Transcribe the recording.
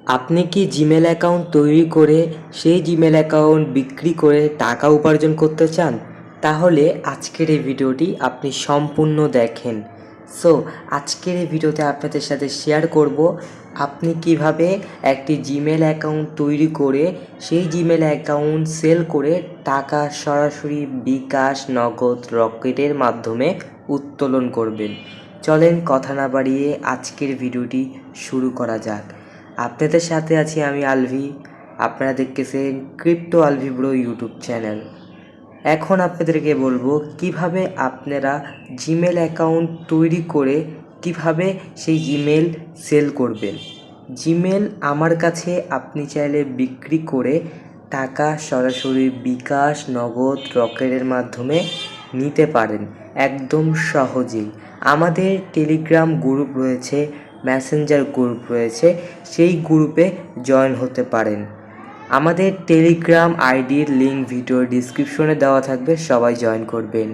আপনি কি Gmail account তৈরি করে সেই জিমেল অ্যাকাউন্ট বিক্রি করে টাকা উপার্জন করতে চান? তাহলে আজকের এই ভিডিওটি আপনি সম্পূর্ণ দেখেন। সো আজকের এই ভিডিওতে আপনাদের সাথে শেয়ার করব আপনি কিভাবে একটি জিমেল অ্যাকাউন্ট তৈরি করে সেই জিমেল অ্যাকাউন্ট সেল করে টাকা সরাসরি বিকাশ, নগদ, রকেটের মাধ্যমে উত্তোলন করবেন। চলেন কথা না বাড়িয়ে আজকের ভিডিওটি শুরু করা যাক। আপনাদের সাথে আছি আমি আলভি। আপনারা দেখতেছেন crypto Alvi bro YouTube channel. এখন আপনাদেরকে বলবো কিভাবে আপনারা জিমেল অ্যাকাউন্ট তৈরি করে কিভাবে সেই জিমেল সেল করবেন। জিমেল আমার কাছে আপনি চাইলে বিক্রি করে টাকা সরাসরি বিকাশ, নগদ, রকেটের মাধ্যমে নিতে পারেন একদম সহজেই। আমাদের টেলিগ্রাম গ্রুপ রয়েছে, মেসেঞ্জার গ্রুপ রয়েছে, সেই গ্রুপে জয়েন হতে পারেন। আমাদের টেলিগ্রাম আইডির লিঙ্ক ভিডিও ডিসক্রিপশনে দেওয়া থাকবে, সবাই জয়েন করবেন।